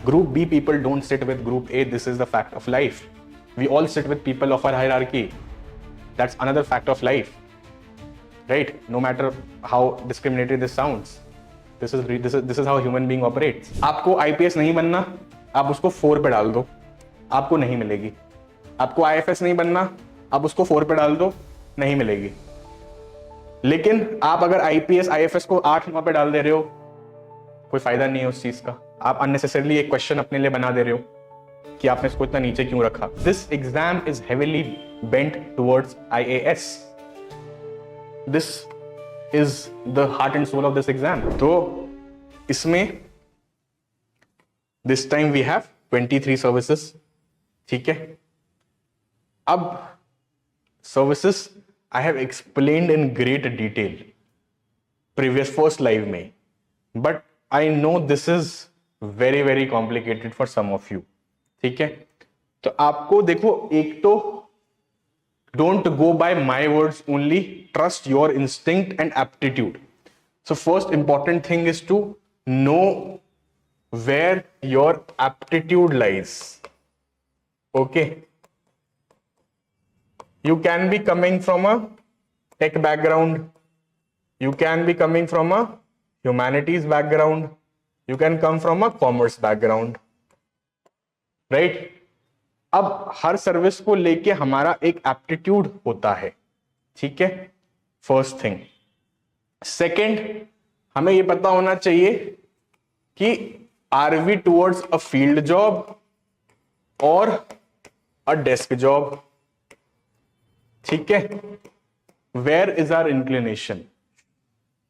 Group B people don't sit with Group A. This is the fact of life. We all sit with people of our hierarchy. That's another fact of life, right? No matter how discriminatory this sounds, this is how human being operates. आपको IPS नहीं बनना, आप उसको 4 पे डाल दो, आपको नहीं मिलेगी. आपको IFS नहीं बनना, आप उसको 4 पे डाल दो, नहीं मिलेगी. लेकिन आप अगर IPS IFS को 8-9 पे डाल दे रहे हो, कोई फायदा नहीं है उस चीज का. आप अननेसेसरली एक क्वेश्चन अपने लिए बना दे रहे हो कि आपने इसको इतना नीचे क्यों रखा. This exam is heavily bent towards IAS. This is the heart and soul of this exam. तो इसमें this time we have 23 services. ठीक है. अब services I have explained in great detail previous first live में, but I know this is very very complicated for some of you. ठीक है. तो आपको देखो, एक तो don't go by my words only, trust your instinct and aptitude. So first important thing is to know where your aptitude lies. Okay. You can be coming from a tech background, you can be coming from a humanities background, you can come from a commerce background, right? अब हर service को लेके हमारा एक aptitude होता है. ठीक है. First thing. Second, हमें ये पता होना चाहिए कि are we towards a field job और अ डेस्क जॉब. ठीक है. Where is our inclination?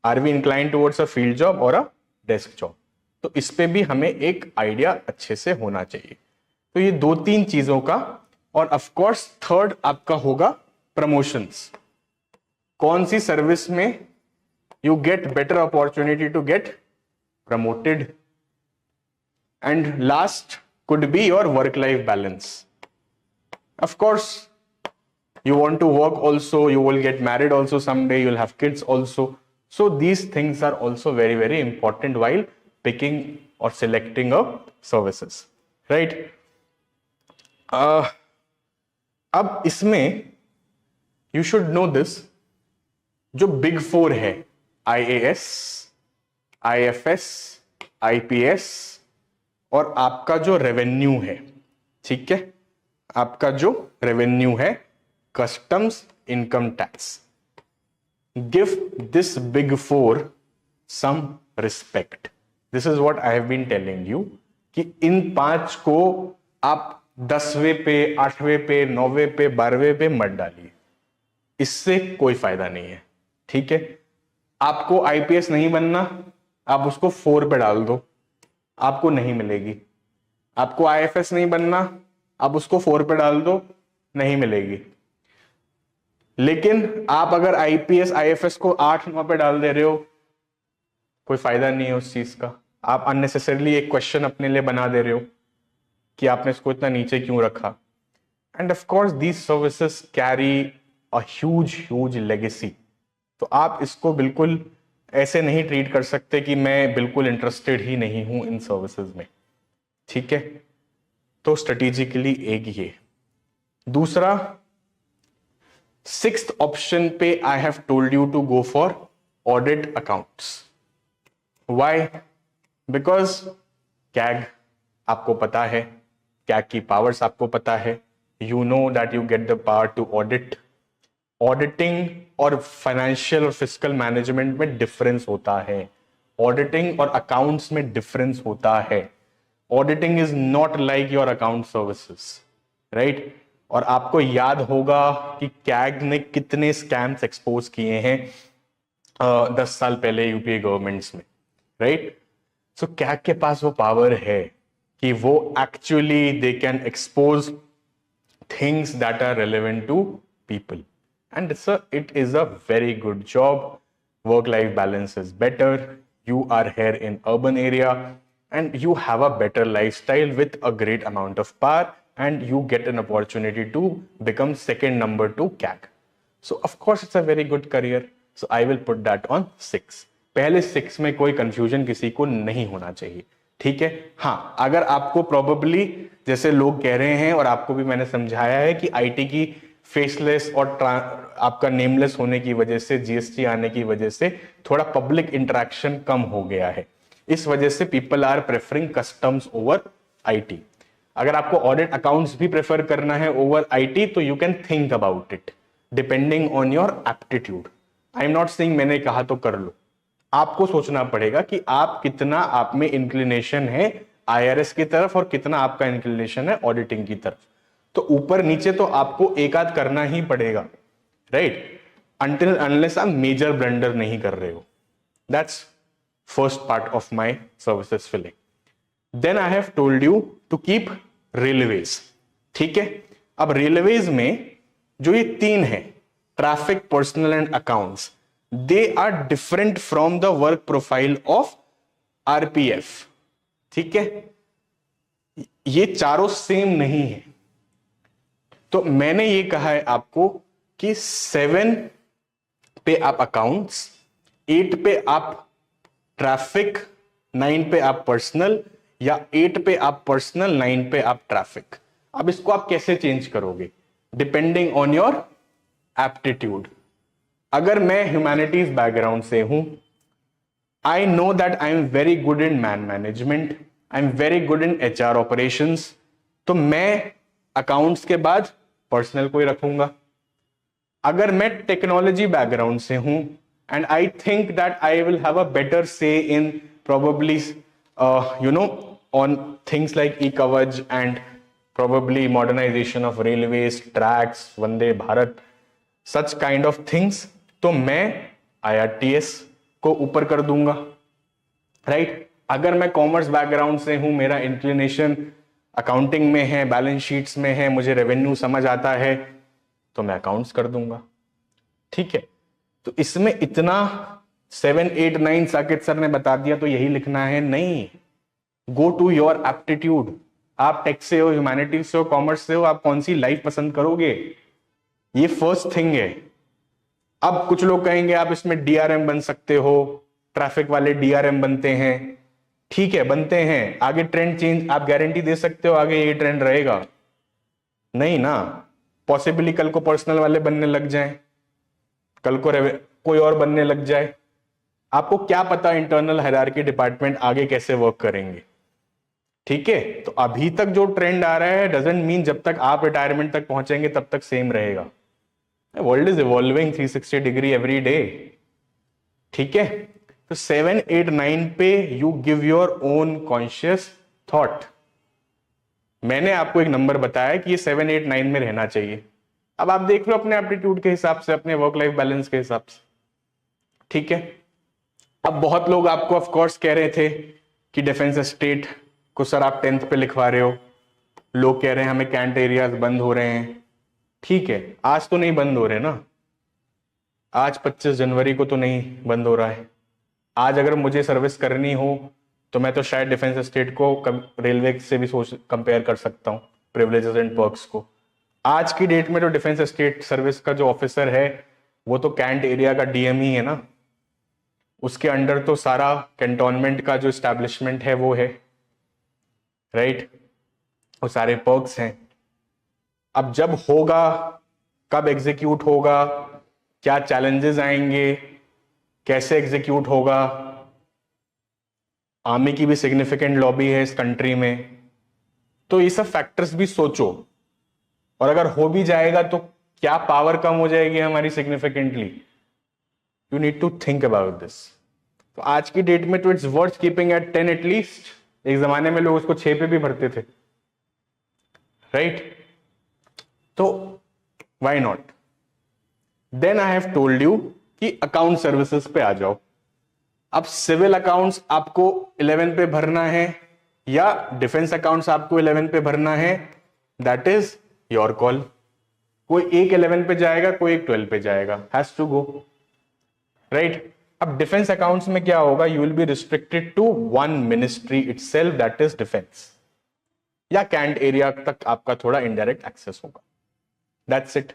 Are we incline towards a field job और अ डेस्क जॉब? तो इस पे भी हमें एक आइडिया अच्छे से होना चाहिए. तो ये 2-3 चीजों का. और ऑफ कोर्स थर्ड आपका होगा प्रमोशंस. कौन सी सर्विस में you get better opportunity to get promoted. And last could be your work life balance. Of course you want to work also, you will get married also someday, you'll have kids also. So these things are also very very important while picking or selecting a services, right? अब इसमें you should know this, जो Big 4 है, IAS, IFS, IPS और आपका जो revenue है. ठीक है. आपका जो रेवेन्यू है, customs, income tax. Give this Big 4 some respect. This is what I have been telling you कि इन 5 को आप 10वें पे, 8वें पे, 9वें पे, 12वें पे मत डालिए. इससे कोई फायदा नहीं है. ठीक है. आपको IPS नहीं बनना, आप उसको 4 पे डाल दो, आपको नहीं मिलेगी. आपको IFS नहीं बनना, आप उसको 4 पे डाल दो, नहीं मिलेगी. लेकिन आप अगर IPS IFS को 8-9 पे डाल दे रहे हो, कोई फायदा नहीं है उस चीज का. आप अननेसेसरली एक क्वेश्चन अपने लिए बना दे रहे हो कि आपने इसको इतना नीचे क्यों रखा. End of course these services carry a huge legacy. तो आप इसको बिल्कुल ऐसे नहीं ट्रीट कर सकते कि मैं बिल्कुल इंटरेस्टेड ही नहीं हूं इन सर्विसेज में. ठीक है. तो स्ट्रेटेजिकली एक ये. दूसरा, 6th ऑप्शन पे I have told you to go for audit accounts. Why? Because CAG आपको पता है, कैग की पावर्स आपको पता है. You know that you get the power to audit. Auditing और फाइनेंशियल और फिजिकल मैनेजमेंट में डिफरेंस होता है. ऑडिटिंग और अकाउंट्स में डिफरेंस होता है. Auditing is not like your account services, right? और आपको याद होगा कि कैग ने कितने स्कैम्स एक्सपोज किए हैं 10 साल पहले यूपीए गवर्नमेंट्स में, राइट? सो कैग के पास वो पावर है कि वो actually they can expose things that are relevant to people, and it is a very good job. Work life balance is better. You are here in urban area and you have a better lifestyle with a great amount of power, and you get an opportunity to become second number to CAG. So of course it's a very good career. So I will put that on 6. पहले 6 में कोई confusion किसी को नहीं होना चाहिए, ठीक है। हाँ, अगर आपको प्रोबेबली जैसे लोग कह रहे हैं और आपको भी मैंने समझाया है कि आईटी की फेसलेस और आपका नेमलेस होने की वजह से, जीएसटी आने की वजह से थोड़ा पब्लिक इंटरेक्शन कम हो गया है, इस वजह से people are preferring customs over IT. अगर आपको ऑडिट अकाउंट्स भी प्रेफर करना है ओवर आईटी तो you can think about it depending on your aptitude. I am not saying मैंने कहा तो कर लो, आपको सोचना पड़ेगा कि आप कितना, आप में इंक्लिनेशन है आईआरएस की तरफ और कितना आपका इंक्लिनेशन है ऑडिटिंग की तरफ। तो ऊपर नीचे तो आपको एक आध करना ही पड़ेगा, राइट, अनटिल अनलेस आप मेजर ब्लंडर नहीं कर रहे हो। That's first part of my services filling. Then I have told you to keep railways, ठीक है। अब रेलवेज में जो ये तीन है, traffic, personnel and accounts, they are different from the work profile of RPF, ठीक है। ये चारों सेम नहीं है। तो मैंने ये कहा है आपको कि 7 पे आप अकाउंट्स, 8 पे आप ट्रैफिक, 9 पे आप पर्सनल, या 8 पे आप पर्सनल, 9 पे आप ट्रैफिक। अब इसको आप कैसे चेंज करोगे? Depending on your aptitude. अगर मैं ह्यूमैनिटीज बैकग्राउंड से हूं, I know that I am very good in man management, I am very good in HR operations, तो मैं अकाउंट्स के बाद पर्सनल को ही रखूंगा। अगर मैं टेक्नोलॉजी बैकग्राउंड से हूं and I think that I will have a better say in probably on things like E Kavach and probably modernisation of railways, tracks, Vande Bharat, such kind of things, तो मैं आईआरटीएस को ऊपर कर दूंगा, राइट। अगर मैं कॉमर्स बैकग्राउंड से हूं, मेरा इंक्लिनेशन अकाउंटिंग में है, बैलेंस शीट्स में है, मुझे रेवेन्यू समझ आता है, तो मैं अकाउंट्स कर दूंगा, ठीक है। तो इसमें इतना 7, 8, 9 साकेत सर ने बता दिया तो यही लिखना है, नहीं। Go to your aptitude. आप टेक से हो, ह्यूमैनिटीज से हो, कॉमर्स से हो, आप कौन सी लाइफ पसंद करोगे, ये फर्स्ट थिंग है। अब कुछ लोग कहेंगे आप इसमें डीआरएम बन सकते हो, ट्रैफिक वाले डीआरएम बनते हैं, ठीक है, बनते हैं। आगे ट्रेंड चेंज, आप गारंटी दे सकते हो आगे ये ट्रेंड रहेगा? नहीं ना। पॉसिबली कल को पर्सनल वाले बनने लग जाएं, कल को कोई और बनने लग जाए, आपको क्या पता इंटरनल हायरार्की डिपार्टमेंट आगे कैसे वर्क करेंगे, ठीक है। तो अभी तक जो ट्रेंड आ रहा है डजंट मीन जब तक आप रिटायरमेंट तक पहुंचेंगे तब तक सेम रहेगा। World is evolving 360 degree every day, ठीक है। तो 7, 8, 9 पे you give your own conscious thought. मैंने आपको एक नंबर बताया कि ये 7, 8, 9 में रहना चाहिए। अब आप देख लो अपने एप्टीट्यूड के हिसाब से, अपने वर्क लाइफ बैलेंस के हिसाब से, ठीक है। अब बहुत लोग आपको ऑफ कोर्स कह रहे थे कि डिफेंस एस्टेट को सर आप 10th पे लिखवा रहे हो, लोग कह रहे हैं हमें कैंट एरियाज बंद हो रहे हैं, ठीक है। आज तो नहीं बंद हो रहे ना, आज 25 जनवरी को तो नहीं बंद हो रहा है। आज अगर मुझे सर्विस करनी हो तो मैं तो शायद डिफेंस एस्टेट को रेलवे से भी सोच कंपेयर कर सकता हूँ, प्रिविलेजेस एंड पर्क्स को। आज की डेट में तो डिफेंस एस्टेट सर्विस का जो ऑफिसर है वो तो कैंट एरिया का डीएम ही है ना, उसके अंडर तो सारा कैंटोनमेंट का जो एस्टैब्लिशमेंट है वो है, राइट, वो सारे पर्क्स हैं। अब जब होगा, कब एग्जीक्यूट होगा, क्या चैलेंजेस आएंगे, कैसे एग्जीक्यूट होगा, आर्मी की भी सिग्निफिकेंट लॉबी है इस कंट्री में, तो ये सब फैक्टर्स भी सोचो। और अगर हो भी जाएगा तो क्या पावर कम हो जाएगी हमारी significantly? You need to think about this. तो आज की डेट में तो it's worth keeping at 10 at least. एक जमाने में लोग उसको 6 पे भी भरते थे, राइट। तो why not? Then I have told you कि अकाउंट सर्विसेज पे आ जाओ। अब सिविल अकाउंट्स आपको 11 पे भरना है या डिफेंस अकाउंट्स आपको 11 पे भरना है, दैट इज योर कॉल। कोई एक 11 पे जाएगा, कोई एक 12 पे जाएगा, हैज टू गो, राइट। अब डिफेंस अकाउंट्स में क्या होगा, you will be restricted to one ministry itself, that is defence, या कैंट एरिया तक आपका थोड़ा इनडायरेक्ट एक्सेस होगा, दैट्स इट।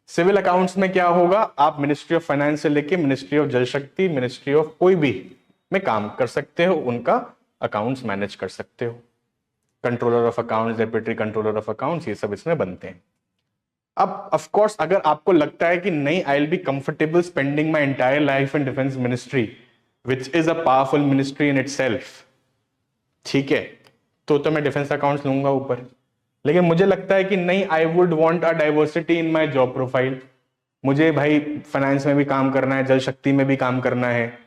सिविल अकाउंट्स में क्या होगा, आप मिनिस्ट्री ऑफ फाइनेंस से लेके मिनिस्ट्री ऑफ जल शक्ति, मिनिस्ट्री ऑफ कोई भी में काम कर सकते हो, उनका अकाउंट्स मैनेज कर सकते हो। Controller of accounts, deputy controller of accounts, ये सब इसमें बनते हैं। अब ऑफ कोर्स अगर आपको लगता है कि नहीं, I will be comfortable spending my entire life in defence ministry which is a powerful ministry in itself, ठीक है, तो मैं डिफेंस अकाउंट्स लूंगा ऊपर। लेकिन मुझे लगता है कि नहीं, I would want a diversity in my job profile, मुझे भाई फाइनेंस में भी काम करना है, जल शक्ति में भी काम करना है,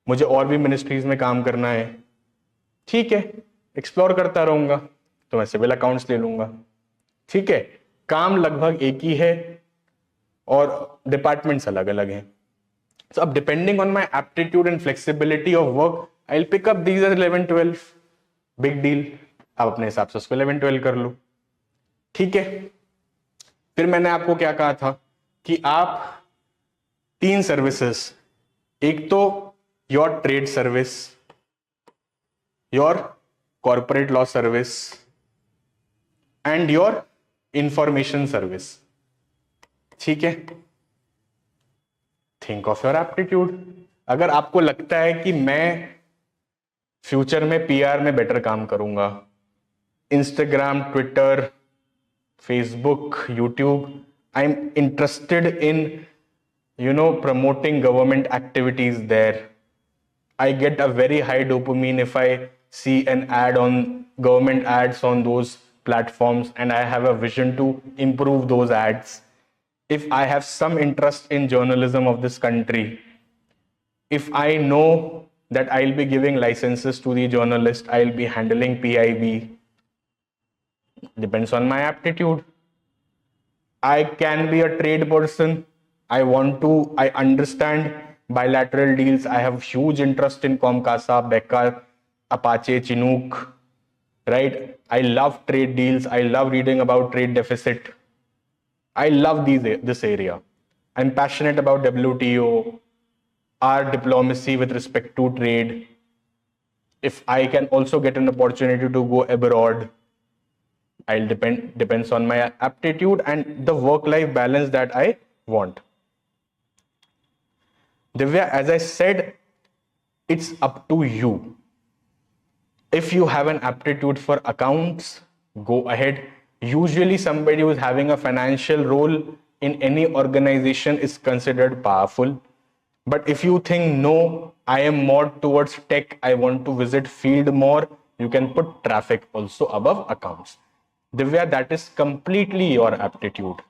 मुझे और भी मिनिस्ट्रीज में काम करना है, ठीक है, एक्सप्लोर करता रहूंगा, तो मैं सिविल अकाउंट्स ले लूंगा, ठीक है। काम लगभग एक ही है और डिपार्टमेंट्स अलग अलग हैं। So अब depending on my aptitude and flexibility of work I will pick up these 11 12, big deal. आप अपने हिसाब से उसको 11 12 कर लो, ठीक है। फिर मैंने आपको क्या कहा था कि आप 3 सर्विसेज, एक तो your trade service, your corporate law service and your information service, ठीक है। Think of your aptitude. अगर आपको लगता है कि मैं फ्यूचर में पीआर में बेटर काम करूंगा, Instagram, Twitter, Facebook, YouTube, I am interested in promoting government activities there. I get a very high dopamine if I see an ad on government ads on those platforms, and I have a vision to improve those ads. If I have some interest in journalism of this country, if I know that I'll be giving licenses to the journalist, I'll be handling PIB, depends on my aptitude. I can be a trade person. I understand bilateral deals. I have huge interest in Comcasa, Becca, Apache, Chinook, right? I love trade deals. I love reading about trade deficit. I love this area. I'm passionate about WTO, our diplomacy with respect to trade. If I can also get an opportunity to go abroad, I'll depends on my aptitude and the work-life balance that I want. Divya, as I said, it's up to you. If you have an aptitude for accounts, go ahead. Usually somebody who is having a financial role in any organization is considered powerful. But if you think, no, I am more towards tech, I want to visit field more, you can put traffic also above accounts. Divya, that is completely your aptitude,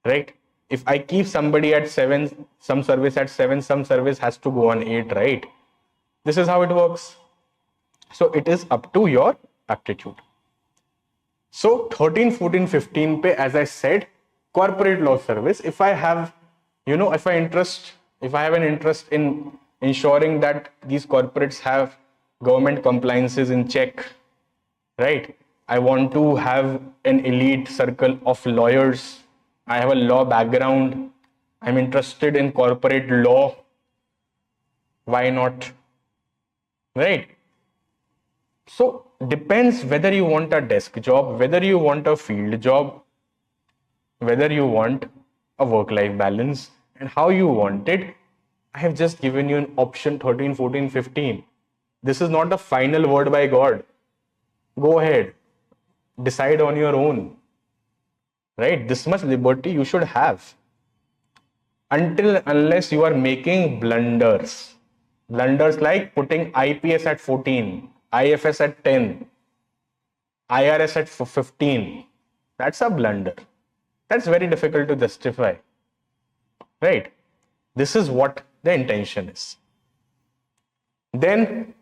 right? If I keep somebody at 7, some service at 7, some service has to go on 8, right? This is how it works. So it is up to your aptitude. So 13, 14, 15 pe, as I said, corporate law service, if I have, if I have an interest in ensuring that these corporates have government compliances in check, right? I want to have an elite circle of lawyers. I have a law background. I'm interested in corporate law. Why not? Right? So depends whether you want a desk job, whether you want a field job, whether you want a work-life balance, and how you want it. I have just given you an option 13, 14, 15. This is not the final word by God. Go ahead. Decide on your own. Right? This much liberty you should have. Unless you are making blunders. Blunders like putting IPS at 14, IFS at 10, IRS at 15. That's a blunder. That's very difficult to justify. Right? This is what the intention is. Then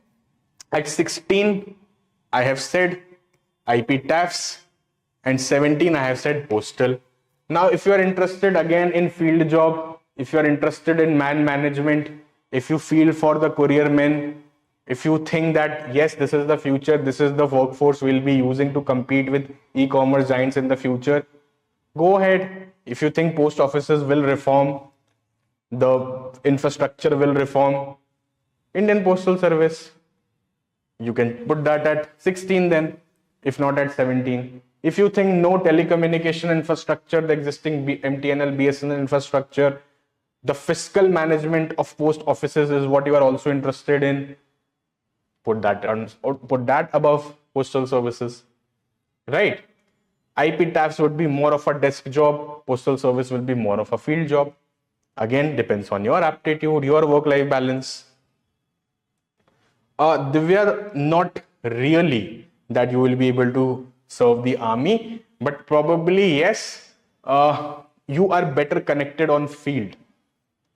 at 16, I have said IP TAFs, and 17 I have said postal. Now if you are interested again in field job, if you are interested in man management, if you feel for the courier men, if you think that yes, this is the future, this is the workforce we'll be using to compete with e-commerce giants in the future, go ahead. If you think post offices will reform, the infrastructure will reform, Indian Postal Service, you can put that at 16 then, if not at 17. If you think no, telecommunication infrastructure, the existing MTNL, BSNL infrastructure, the fiscal management of post offices is what you are also interested in, Put that on, or put that above postal services, right? IP TAFs would be more of a desk job. Postal service will be more of a field job. Again, depends on your aptitude, your work-life balance. Divya, not really that you will be able to serve the army, but probably yes, you are better connected on field,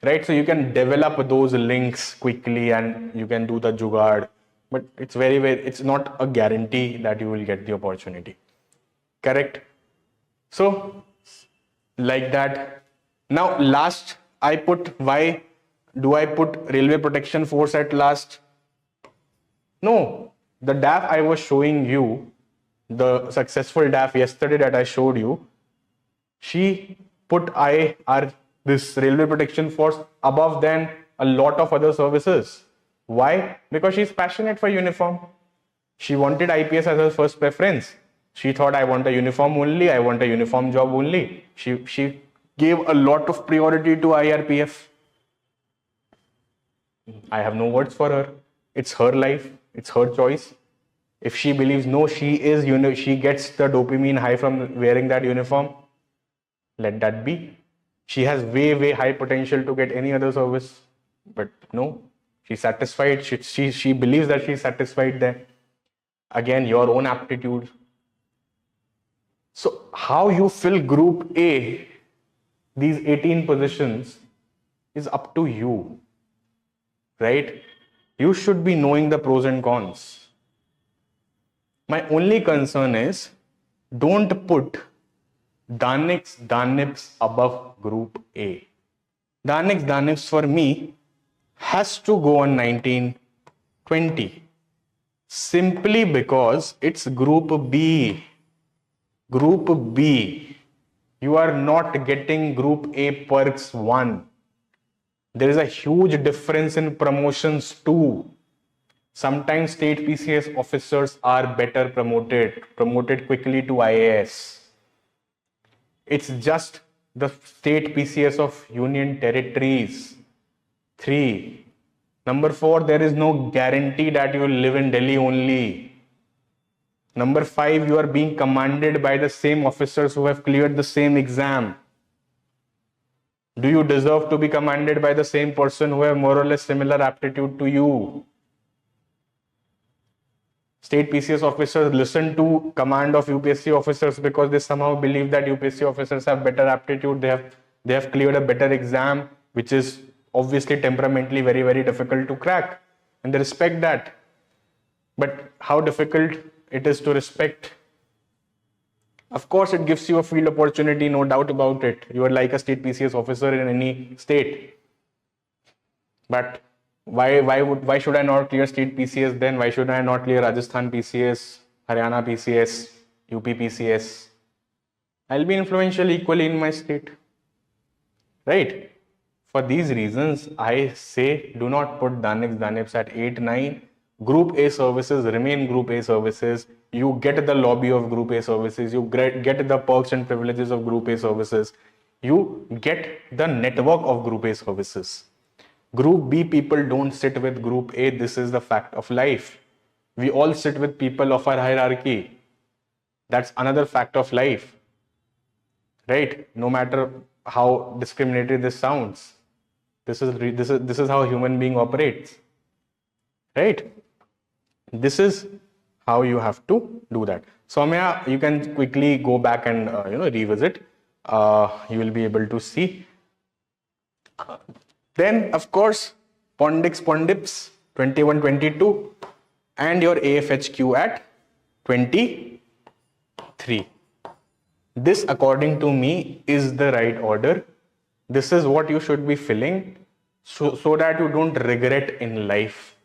right? So you can develop those links quickly and you can do the jugaad, but it's it's not a guarantee that you will get the opportunity. Correct? So, like that. Now, last, why do I put Railway Protection Force at last? No, the DAF I was showing you, the successful DAF yesterday that I showed you, she put this Railway Protection Force above than a lot of other services. Why? Because she's passionate for uniform. She wanted IPS as her first preference. She thought, I want a uniform only, I want a uniform job only. She gave a lot of priority to IRPF. I have no words for her. It's her life, it's her choice. If she believes, no, she gets the dopamine high from wearing that uniform, let that be. She has way high potential to get any other service, but no, she's satisfied. She believes that she's satisfied there. Again, your own aptitude. So how you fill Group A, these 18 positions, is up to you, right? You should be knowing the pros and cons. My only concern is, don't put DANIPS above Group A. DANIPS for me has to go on 1920, simply because it's Group B. Group B, you are not getting Group A perks 1. There is a huge difference in promotions too. Sometimes state PCS officers are better promoted quickly to IAS. It's just the state PCS of union territories. 3. Number 4, there is no guarantee that you will live in Delhi only. Number 5, you are being commanded by the same officers who have cleared the same exam. Do you deserve to be commanded by the same person who have more or less similar aptitude to you? State PCS officers listen to command of UPSC officers because they somehow believe that UPSC officers have better aptitude. They have cleared a better exam, which is obviously temperamentally very difficult to crack, and they respect that. But how difficult it is to respect? Of course, it gives you a field opportunity, no doubt about it. You are like a state PCS officer in any state. But why should I not clear state PCS then? Why should I not clear Rajasthan PCS, Haryana PCS, UP PCS? I'll be influential equally in my state, right? For these reasons, I say do not put DANIPS at 8, 9. Group A services remain Group A services. You get the lobby of Group A services. You get the perks and privileges of Group A services. You get the network of Group A services. Group B people don't sit with Group A. This is the fact of life. We all sit with people of our hierarchy. That's another fact of life, right? No matter how discriminatory this sounds, this is how a human being operates, right? This is how you have to do that. Soumya, you can quickly go back and revisit. You will be able to see. Then, of course, Pondips 21, 22, and your AFHQ at 23. This, according to me, is the right order. This is what you should be filling so that you don't regret in life,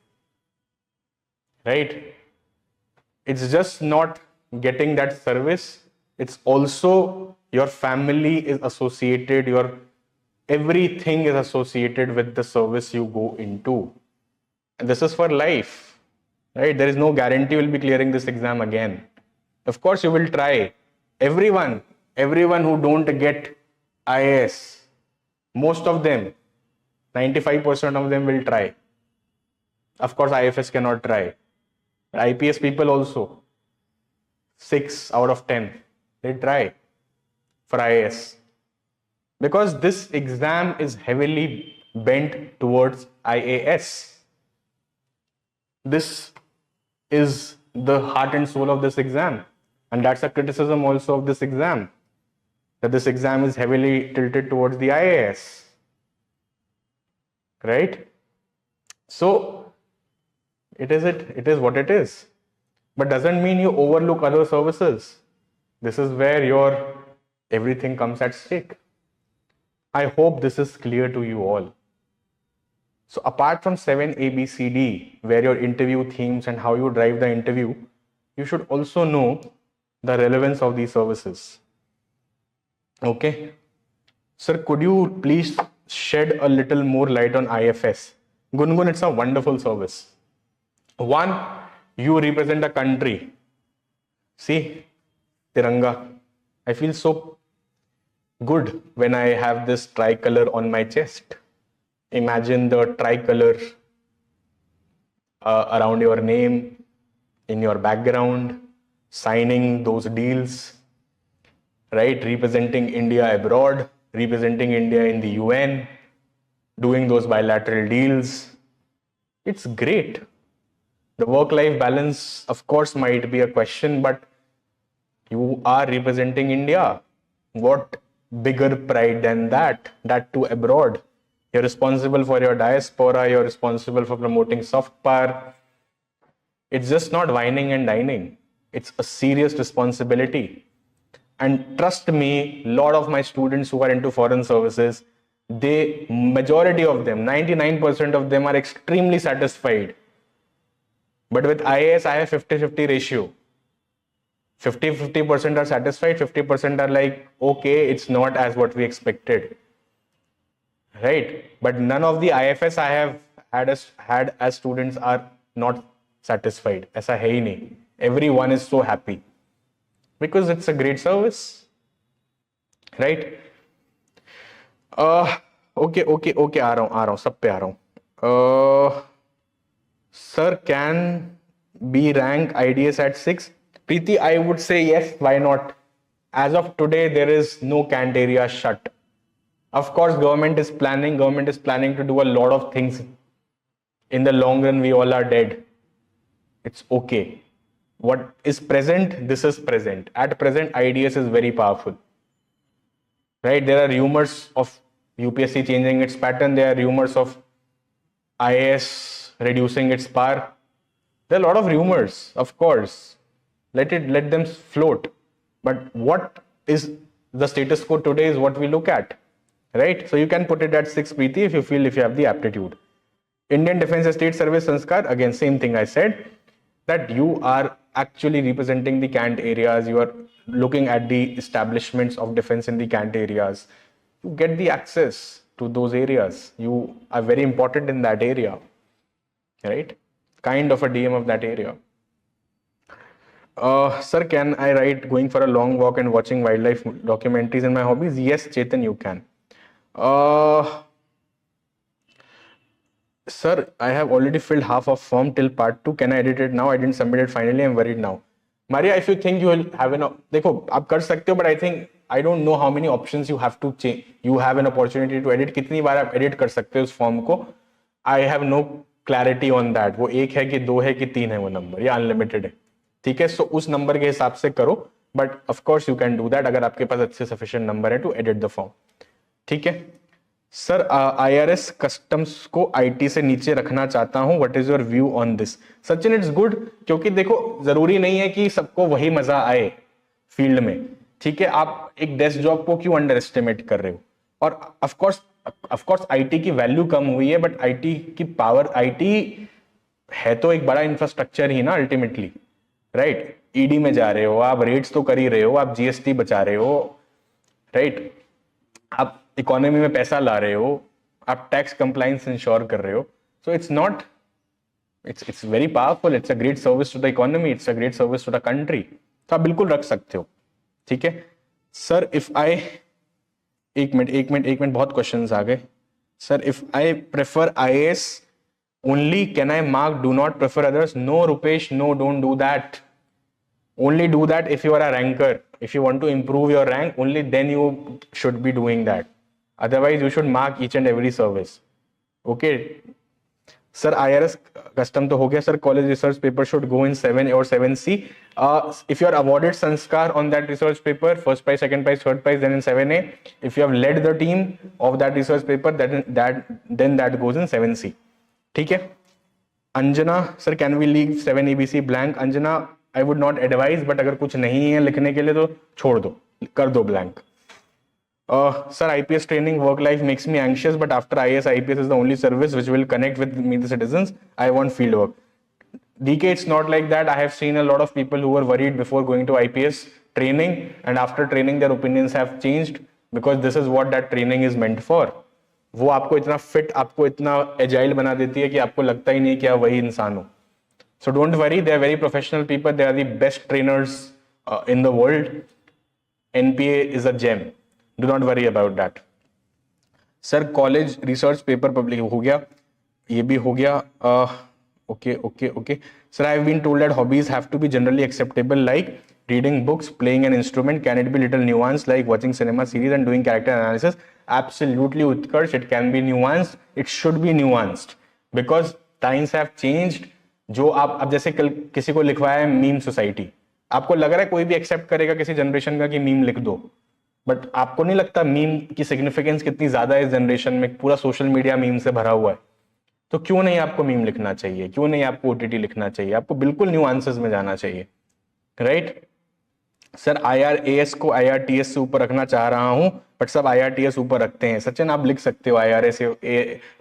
right? It's just not getting that service. It's also your family is associated, everything is associated with the service you go into. And this is for life, right? There is no guarantee you will be clearing this exam again. Of course, you will try. Everyone who don't get IAS, most of them, 95% of them will try. Of course, IFS cannot try. IPS people also, 6 out of 10, they try for IAS. Because this exam is heavily bent towards IAS. This is the heart and soul of this exam. And that's a criticism also of this exam, that this exam is heavily tilted towards the IAS. Right? So, it is what it is. But doesn't mean you overlook other services. This is where your everything comes at stake. I hope this is clear to you all. So apart from 7 ABCD, where your interview themes and how you drive the interview, you should also know the relevance of these services. Okay. Sir, could you please shed a little more light on IFS? Gungun, it's a wonderful service. One, you represent a country. See, Tiranga. I feel so good when I have this tricolor on my chest. Imagine the tricolor around your name, in your background, signing those deals, right? Representing India abroad, representing India in the UN, doing those bilateral deals. It's great. The work-life balance, of course, might be a question, but you are representing India. What bigger pride than that? That too abroad. You're responsible for your diaspora. You're responsible for promoting soft power. It's just not whining and dining. It's a serious responsibility. And trust me, a lot of my students who are into foreign services, majority of them, 99% of them are extremely satisfied. But with IAS, I have 50-50 ratio. 50% are satisfied, 50% are like, okay, it's not as what we expected. Right? But none of the IFS I have had as students are not satisfied. Aisa hai hi nahi. Everyone is so happy. Because it's a great service. Right? Okay, aa raha hu, sab pe aa raha hu. Sir, can be rank IDS at 6? Preeti, I would say yes, why not? As of today, there is no cant area shut. Of course, government is planning to do a lot of things. In the long run, we all are dead. It's okay. What is present, this is present. At present, IDS is very powerful. Right? There are rumors of UPSC changing its pattern. There are rumors of IAS reducing its power. There are a lot of rumors, of course. Let them float. But what is the status quo today is what we look at. Right? So you can put it at 6, Preeti, if you have the aptitude. Indian Defence Estate Service Sanskar, again, same thing I said, that you are actually representing the cant areas. You are looking at the establishments of defense in the cant areas. You get the access to those areas. You are very important in that area. Right? Kind of a DM of that area. Sir, can I write going for a long walk and watching wildlife documentaries in my hobbies? Yes, Chetan, you can. Sir, I have already filled half of form till part 2. Can I edit it now? I didn't submit it finally. I'm worried now. Maria, if you think you will have देखो आप कर सकते हो, but I think I don't know how many options you have to change. You have an opportunity to edit. कितनी बार आप edit कर सकते हो उस form को? I have no clarity on that. वो 1 है कि 2 है कि 3 है वो number, या unlimited है. ठीक है, so उस number के हिसाब से करो. But of course you can do that अगर आपके पास अच्छे sufficient number है to edit the form. ठीक है. सर, IRS कस्टम्स को IT से नीचे रखना चाहता हूं. What is your view on this? Sachin, it's good, क्योंकि देखो जरूरी नहीं है कि सबको वही मजा आए फील्ड में. ठीक है, आप एक डेस्क जॉब को क्यों अंडर एस्टिमेट कर रहे हो? और ऑफ कोर्स IT की वैल्यू कम हुई है, बट IT की पावर, IT है तो एक बड़ा इंफ्रास्ट्रक्चर ही ना अल्टीमेटली. राइट? ED में जा रहे हो आप, रेट्स तो कर ही रहे हो आप, GST बचा रहे हो. राइट? आप इकोनॉमी में पैसा ला रहे हो, आप टैक्स कंप्लायंस इंश्योर कर रहे हो. So it's very powerful. It's a great service to the economy, it's a great service to the country. तो आप बिल्कुल रख सकते हो. ठीक है सर. इफ आई एक मिनट बहुत क्वेश्चंस आ गए. Sir, if I prefer IAS Only can I mark do not prefer others? No, Rupesh, no, don't do that. Only do that if you are a ranker. If you want to improve your rank, only then you should be doing that. Otherwise, you should mark each and every service. Okay. Sir, IRS custom to ho gaya. Sir, college research paper should go in 7A or 7C. If you are awarded Sanskar on that research paper, first prize, second prize, third prize, then in 7A. If you have led the team of that research paper, then that goes in 7C. ठीक है. Anjana, sir, can we leave 7 ABC blank? Anjana, I would not advise, but अगर कुछ नहीं है लिखने के लिए तो छोड़ दो, कर दो blank. Sir, IPS training work life makes me anxious, but after IAS, IPS is the only service which will connect with me, the citizens. I want field work. DK, it's not like that. I have seen a lot of people who were worried before going to IPS training, and after training, their opinions have changed because this is what that training is meant for. वो आपको इतना fit, आपको इतना agile बना देती है कि आपको लगता ही नहीं कि आप वही इंसान हो. So don't worry, they are very professional people. They are the best trainers in the world. NPA is a gem. Do not worry about that. Sir, college research paper public हो गया, ये भी हो गया. Okay. Sir, I have been told that hobbies have to be generally acceptable, like reading books, playing an instrument. Can it be little nuanced, like watching cinema series and doing character analysis? Absolutely, Utkarsh, it can be nuanced. It should be nuanced because times have changed. जो आप अब जैसे कल किसी को लिखवाया है meme society, आपको लग रहा है कोई भी एक्सेप्ट करेगा किसी जनरेशन का कि मीम लिख दो, बट आपको नहीं लगता मीम की सिग्निफिकेंस कितनी ज्यादा है इस जनरेशन में? पूरा सोशल मीडिया मीम से भरा हुआ है. तो क्यों नहीं आपको मीम लिखना चाहिए? क्यों नहीं आपको ओटीटी लिखना चाहिए? आपको बिल्कुल न्यूआंसेस में जाना चाहिए, राइट? सर, IRAS को IRTS से ऊपर रखना चाह रहा हूं, बट सब IRTS ऊपर रखते हैं. सचिन, आप लिख सकते हो IRS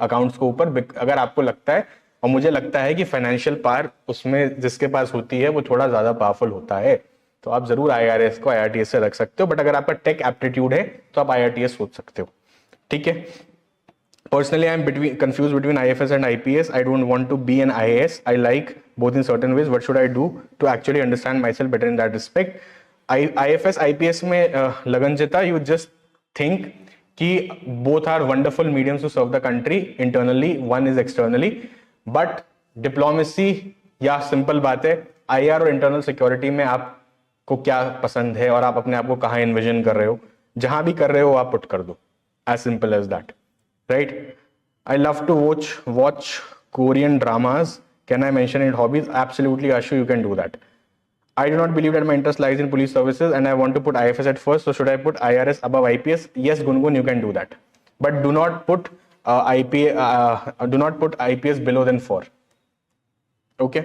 अकाउंट्स को ऊपर अगर आपको लगता है, और मुझे लगता है कि फाइनेंशियल पावर उसमें जिसके पास होती है वो थोड़ा ज्यादा पावरफुल होता है, तो आप जरूर IRS को IRTS से रख सकते हो. बट अगर आपका टेक एप्टीट्यूड है तो आप IRTS सोच सकते हो, ठीक है? Personally, I am confused between IFS and IPS. I don't want to be an IAS. I like both in certain ways. What should I do to actually understand myself better in that respect? IFS, IPS में Laganjita, you just think कि both are wonderful mediums to serve the country internally. One is externally. But diplomacy, या simple बात है, IR और internal security में आपको क्या पसंद है और आप अपने आप को कहाँ envision कर रहे हो, जहां भी कर रहे हो आप put कर दो. As simple as that. Right? I love to watch Korean dramas. Can I mention it hobbies? Absolutely, Ashu, you can do that. I do not believe that my interest lies in police services and I want to put IFS at first. So should I put IRS above IPS? Yes, Gungun, you can do that. But do not put IPS below than 4. Okay?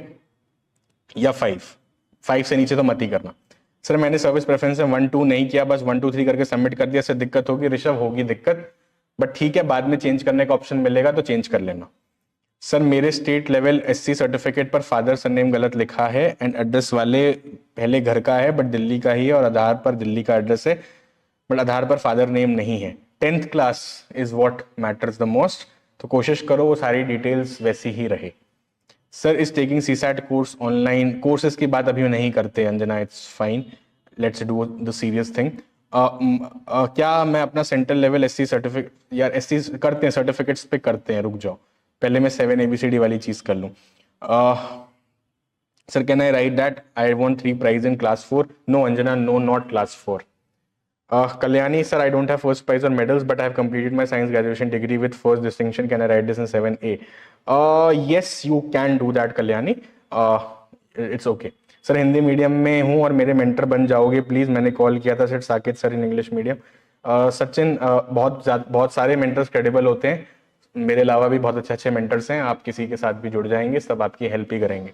या 5 से नीचे तो मत ही करना. Sir, मैंने service preference में 1 2 नहीं किया, बस 1 2 3 करके सबमिट कर दिया. इससे दिक्कत होगी ऋषभ? होगी दिक्कत, बट ठीक है, बाद में चेंज करने का ऑप्शन मिलेगा तो चेंज कर लेना. सर, मेरे स्टेट लेवल SC सर्टिफिकेट पर फादर सरनेम गलत लिखा है एंड एड्रेस वाले पहले घर का है बट दिल्ली का ही है, और आधार पर दिल्ली का एड्रेस है बट आधार पर फादर नेम नहीं है. 10th class is what matters the most, तो कोशिश करो वो सारी डिटेल्स वैसी ही रहे. Sir, is taking CSAT course online? Courses की बात अभी नहीं करते Anjana, it's fine, let's do the serious thing. क्या मैं अपना सेंट्रल लेवल SC सर्टिफिकेट, यार SC करते हैं, सर्टिफिकेट्स पे करते हैं, रुक जाओ पहले मैं 7 ABCD वाली चीज कर लूँ. Sir, can I write that I want 3 prize in class 4? No Anjana, no, not class 4. Kalyani, sir, I don't have first prize or medals, but I have completed my science graduation degree with first distinction. Can I write this in 7A? Yes, you can do that, Kalyani. It's okay. Sir, Hindi medium में हूँ और मेरे mentor बन जाओगे please? मैंने call किया था sir Saket sir in English medium. Sachin, बहुत सारे मेंटर्स क्रेडिबल होते हैं, मेरे अलावा भी बहुत अच्छे मेंटर्स हैं, आप किसी के साथ भी जुड़ जाएंगे, सब आपकी हेल्प ही करेंगे.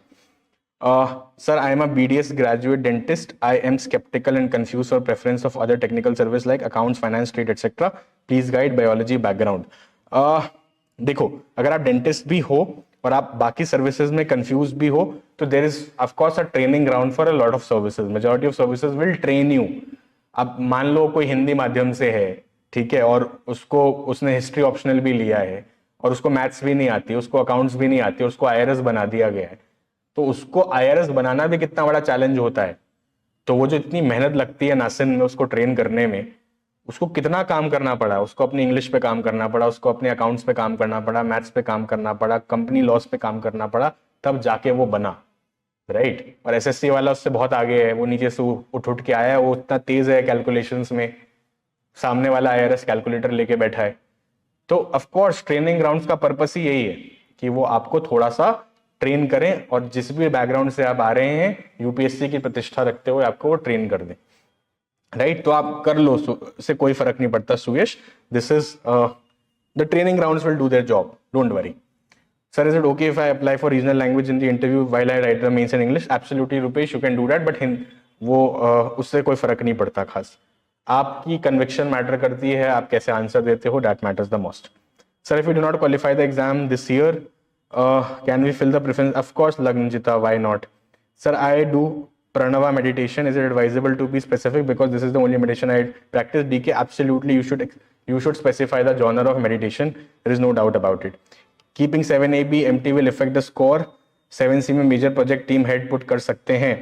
Sir, I am a BDS graduate dentist. I am skeptical and confused for preference of other technical service like accounts, finance, trade, etc. Please guide biology background. देखो, अगर आप डेंटिस्ट भी हो और आप बाकी सर्विसेज में कंफ्यूज भी हो तो there is of course a training ground for a lot of services. Majority of services will train you. अब मान लो कोई हिंदी माध्यम से है, ठीक है, और उसने हिस्ट्री ऑप्शनल भी लिया है और उसको मैथ्स भी नहीं आती, उसको अकाउंट्स भी नहीं आती, उसको IRS बना दिया गया है, तो उसको IRS बनाना भी कितना बड़ा चैलेंज होता है. तो वो जो इतनी मेहनत लगती है नासिन में उसको ट्रेन करने में, उसको कितना काम करना पड़ा, उसको अपनी इंग्लिश पे काम करना पड़ा, उसको अपने अकाउंट्स पे काम करना पड़ा, मैथ्स पे काम करना पड़ा, कंपनी लॉस पे काम करना पड़ा, तब जाके वो बना, राइट। और एसएससी वाला उससे बहुत आगे है, वो नीचे से उठ के आया है, वो इतना तेज है कैलकुलेशंस में, सामने वाला आईआरएस कैलकुलेटर लेके बैठा है। तो ऑफ कोर्स ट्रेनिंग ग्राउंड्स का पर्पस ही यही है कि वो आपको थोड़ा सा ट्रेन करें, और जिस भी बैकग्राउंड से आप आ रहे हैं यूपीएससी की प्रतिष्ठा रखते हुए आपको वो ट्रेन कर दें, राइट। तो आप कर लो, से कोई फर्क नहीं पड़ता Suyash, this is the training grounds will do their job, don't worry. Sir, is it okay if I apply for regional language in the interview while I write the mains in English? Absolutely, Rupesh, you can do that, but वो उससे कोई फर्क नहीं पड़ता खास। आपकी conviction matter करती है, आप कैसे आंसर देते हो, that matters the most. Sir, if you do not qualify the exam this year, can we fill the preference? Of course Lagnajita, why not? Sir, I do Pranava meditation. Is it advisable to be specific because this is the only meditation I practice? DK, absolutely, you should specify the genre of meditation. There is no doubt about it. Keeping 7AB empty will affect the score. 7C में major project team head put कर सकते हैं,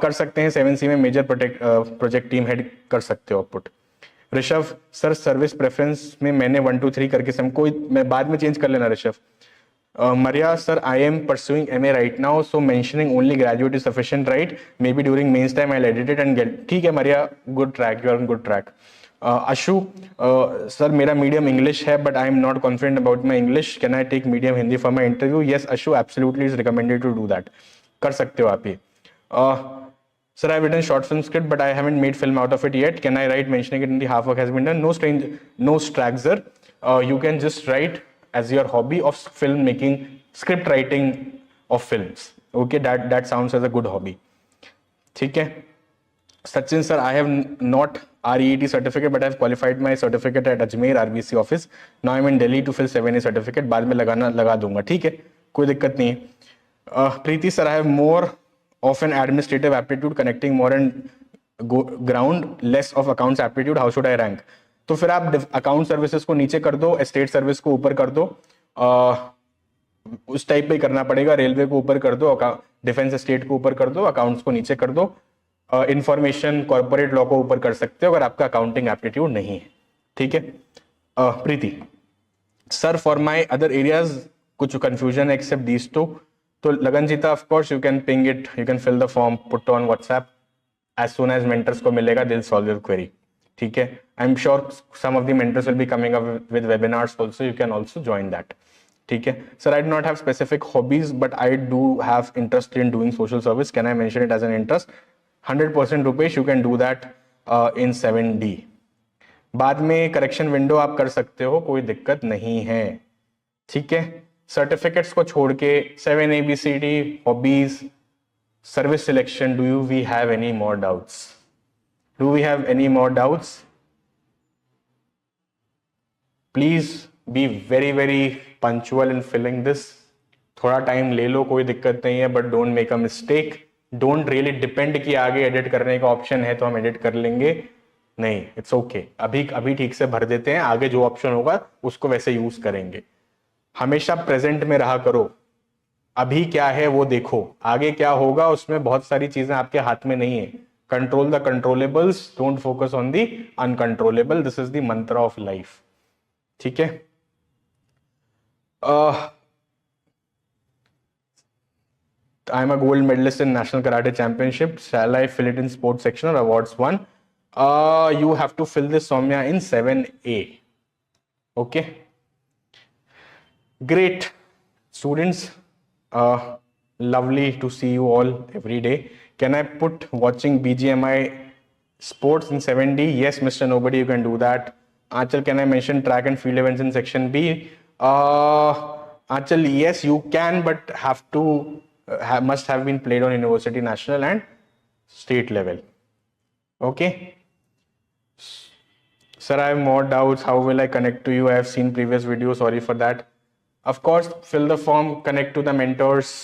कर सकते हैं। 7C में major project team head कर सकते हो put. Rishabh, sir service preference में मैंने 1 2 3 करके सम कोई, मैं बाद में चेंज कर लेना Rishabh. Maria, sir, I am pursuing MA right now, so mentioning only graduate is sufficient, right? Maybe during mains time I'll edit it and get. ठीक है Maria, good track, you are on good track. Ashu, sir, मेरा medium English है, but I am not confident about my English. Can I take medium Hindi for my interview? Yes, Ashu, absolutely is recommended to do that. कर सकते हो आप ये. Sir, I've written short film script, but I haven't made film out of it yet. Can I write mentioning it in the half work has been done? No straggler. You can just write as your hobby of film making, script writing of films. Okay, that sounds as a good hobby. ठीक है. Sachin sir, I have not REET certificate, but I have qualified my certificate at Ajmer RBC office. Now I'm in Delhi to fill 7A certificate. बाद में लगा दूंगा, ठीक है, कोई दिक्कत नहीं है. Preeti sir, I have more of an administrative aptitude, connecting more and ground, less of accounts aptitude. How should I rank? तो फिर आप अकाउंट सर्विसेज को नीचे कर दो, स्टेट सर्विस को ऊपर कर दो, उस टाइप पे करना पड़ेगा। रेलवे को ऊपर कर दो, डिफेंस स्टेट को ऊपर कर दो, अकाउंट्स को नीचे कर दो, इंफॉर्मेशन कॉर्पोरेट लॉ को ऊपर कर सकते हो अगर आपका अकाउंटिंग एप्टीट्यूड नहीं है, ठीक है। Preeti, sir for my other areas कुछ कंफ्यूजन एक्सेप्ट दीज टू, तो Lagnajita of course you can ping it, you can fill the form, put on WhatsApp, as soon as mentors को मिलेगा दिल सॉल्व योर क्वेरी, ठीक है। I am sure some of the mentors will be coming up with webinars also, you can also join that, ठीक है। Sir, I do not have specific hobbies, but I do have interest in doing social service, can I mention it as an interest? 100% Rupesh, you can do that in 7D। बाद में correction window आप कर सकते हो, कोई दिक्कत नहीं है, ठीक है। सर्टिफिकेट्स को छोड़ के 7ABCD, hobbies, service selection, do we have any more doubts? Do we have any more doubts? Please be very very punctual in filling this. थोड़ा टाइम ले लो, कोई दिक्कत नहीं है, but don't make a mistake. Don't really depend कि आगे edit करने का ऑप्शन है तो हम एडिट कर लेंगे, नहीं, it's okay. अभी ठीक से भर देते हैं, आगे जो ऑप्शन होगा उसको वैसे यूज करेंगे। हमेशा प्रेजेंट में रहा करो, अभी क्या है वो देखो, आगे क्या होगा उसमें बहुत सारी चीजें आपके हाथ में नहीं है। Control the controllables, don't focus on the uncontrollable. This is the mantra of life. ठीक है। I'm a gold medalist in National Karate Championship. Shall I fill it in sports section or awards one? You have to fill this, Soumya, in 7A. Okay. Great, students. Lovely to see you all every day. Can I put watching BGMI sports in 7D? Yes, Mr. Nobody, you can do that. Achal, can I mention track and field events in section B? Achal, yes, you can, but have to must have been played on university, national and state level. Okay. Sir, I have more doubts. How will I connect to you? I have seen previous videos. Sorry for that. Of course, fill the form, connect to the mentors,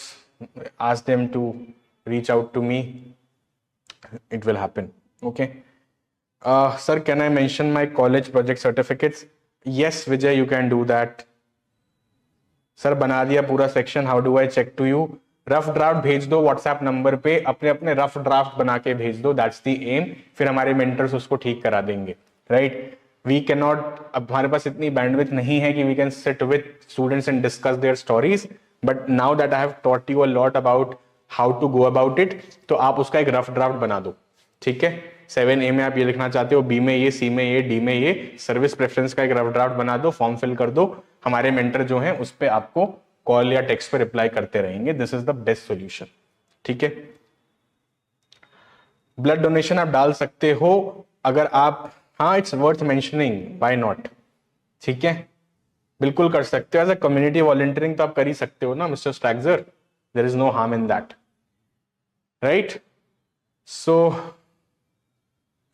ask them to reach out to me, it will happen, okay. Sir, can I mention my college project certificates? Yes, Vijay, you can do that. Sir, बना दिया पूरा section, how do I check to you? Rough draft भेज दो WhatsApp number पे, अपने rough draft बना के भेज दो, दैट्स द एम, फिर हमारे मेंटर्स उसको ठीक करा देंगे, राइट. वी कैन नॉट, अब हमारे पास इतनी बैंडविड्थ नहीं है कि we can sit with students and discuss their stories, but now that I have taught you a lot about how to go about it, तो आप उसका एक रफ ड्राफ्ट बना दो. ठीक है, 7A में आप ये लिखना चाहते हो, बी में ये, सी में ये, डी में ये, सर्विस प्रेफरेंस का एक रफ ड्राफ्ट बना दो, फॉर्म फिल कर दो. हमारे मेंटर जो हैं उस पे आपको कॉल या टेक्स्ट पे रिप्लाई करते रहेंगे. This is the best solution. ठीक है. ब्लड डोनेशन आप डाल सकते हो अगर आप, हाँ it's worth mentioning, why not. ठीक है, बिल्कुल कर सकते हो. एज अ कम्युनिटी वॉलंटियरिंग तो आप कर ही सकते हो ना mister Stagger, there is no harm in that, right. So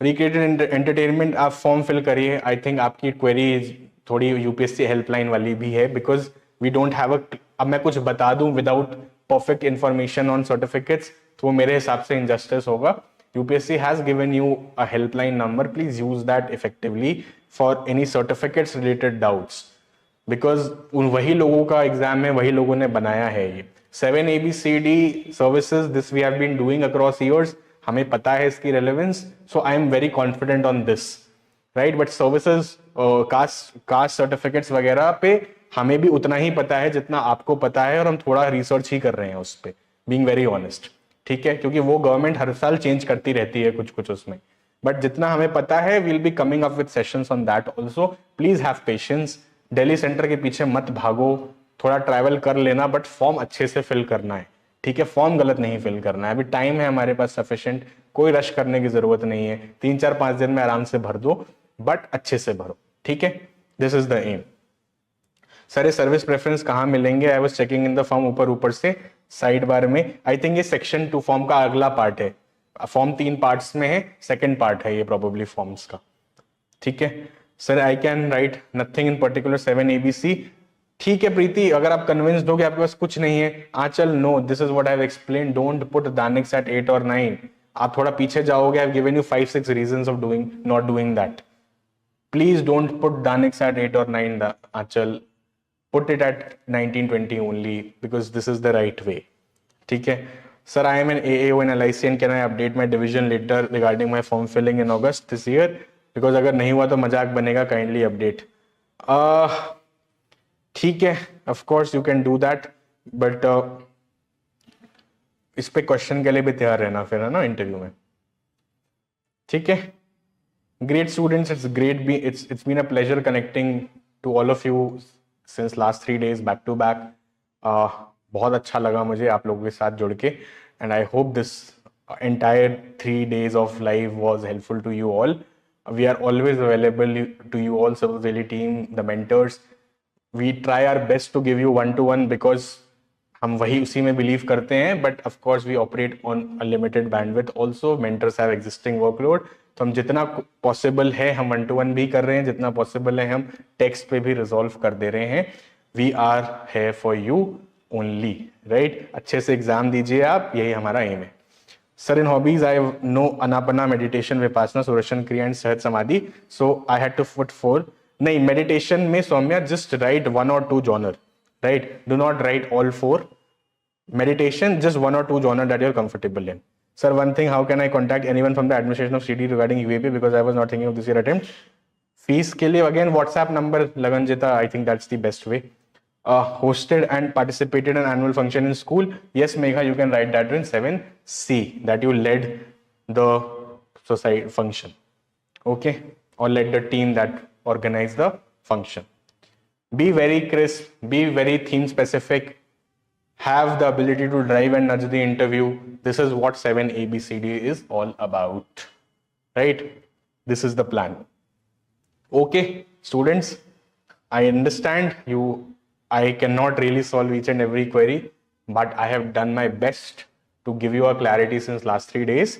recreated entertainment आप फॉर्म फिल करिए. आई थिंक आपकी क्वेरी थोड़ी यूपीएससी हेल्पलाइन वाली भी है, because we don't have a, अब मैं कुछ बता दूं without perfect information on certificates तो वो मेरे हिसाब से इनजस्टिस होगा. UPSC has given you a helpline number. Please use that effectively for any certificates related doubts, because उन वही लोगों का एग्जाम है, वही लोगों ने बनाया है ये 7 ABCD services. This we have been doing across years. हमें पता है इसकी relevance, so I am very confident on this, right? But services, caste certificates वगैरह पे हमें भी उतना ही पता है जितना आपको पता है, और हम थोड़ा रिसर्च ही कर रहे हैं उस पे, being very honest. ठीक है, क्योंकि वो गवर्नमेंट हर साल चेंज करती रहती है कुछ कुछ उसमें, बट जितना हमें पता है will be coming up with sessions on that also. Please have patience. Delhi centre के पीछे मत भागो, थोड़ा ट्रैवल कर लेना, बट फॉर्म अच्छे से फिल करना है. ठीक है, फॉर्म गलत नहीं फिल करना है. अभी टाइम है हमारे पास सफिशिएंट, कोई रश करने की जरूरत नहीं है. 3-4-5 दिन में आराम से भर दो, बट अच्छे से भरो. ठीक है, दिस इज द एम. सारे सर्विस प्रेफरेंस कहाँ मिलेंगे? I was checking in the form, ऊपर से साइड बार में. आई थिंक ये सेक्शन 2 फॉर्म का अगला पार्ट है. फॉर्म 3 पार्ट्स में है, सेकंड पार्ट है ये प्रोबेबली फॉर्म्स का. ठीक है sir, I can write nothing in particular 7 ABC. ठीक है प्रीति, अगर आप कन्विंस्ड हो कि आपके पास कुछ नहीं है, Anchal no, this is what I have explain. Don't put DANICS at 8 और 9. आप थोड़ा पीछे जाओगे. I have given you 5-6 reasons of doing not doing that. Please don't put DANICS at 8 और 9, आंचल. Put it at 19-20 only, because this is the right way. ठीक है sir, I am an AAO in LIC and can I update my division later regarding my form filling in August this year? Because अगर नहीं हुआ तो मजाक बनेगा. Kindly update. ठीक है, of course you can do that, but इस पे क्वेश्चन के लिए भी तैयार रहना फिर, है ना, इंटरव्यू में. ठीक है, great students, it's been a pleasure connecting to all of you since last 3 days back to back. बहुत अच्छा लगा मुझे आप लोगों के साथ जुड़ के, and I hope this entire 3 days of live was helpful to you all. We are always available to you all, Surf Valley team, the mentors. We try our best to give you one-to-one because हम वही उसी में believe करते हैं, but of course we operate on a limited bandwidth also. Mentors have existing workload, तो हम जितना possible है हम 1-to-1 भी कर रहे हैं, जितना पॉसिबल है हम टेक्स्ट पे भी रिजॉल्व कर दे रहे हैं. वी आर है फॉर यू ओनली, राइट. अच्छे से एग्जाम दीजिए आप, यही हमारा एम है. Sir, in hobbies I know Anapana, meditation, Vipassana, Sudarshan Kriya and Sahaj Samadhi. So I had to put 4. नहीं, मेडिटेशन में Saumya just write 1 or 2 genre, right? Do not write all 4. Meditation, just 1 or 2 genre that you're comfortable in. Sir, one thing, how can I contact anyone from the administration of CD regarding UAP, because I was not thinking of this year attempt? Fees के लिए again WhatsApp number Laganjita, I think that's the best way. Hosted and participated in annual function in school. Yes, Megha, you can write that in 7C, that you led the society function. Okay, or led the team that organized the function. Be very crisp, be very theme specific, have the ability to drive and nudge the interview. This is what 7 ABCD is all about, right? This is the plan. Okay, students, I understand you. I cannot really solve each and every query, but I have done my best to give you a clarity since last 3 days,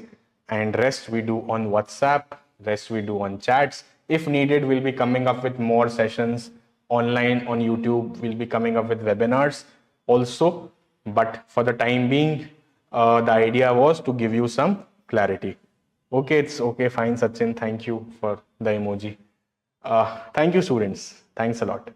and rest we do on WhatsApp, rest we do on chats. If needed, we'll be coming up with more sessions online on YouTube. We'll be coming up with webinars also, but for the time being, the idea was to give you some clarity. Okay, it's okay, fine, Sachin. Thank you for the emoji. Thank you, students. Thanks a lot.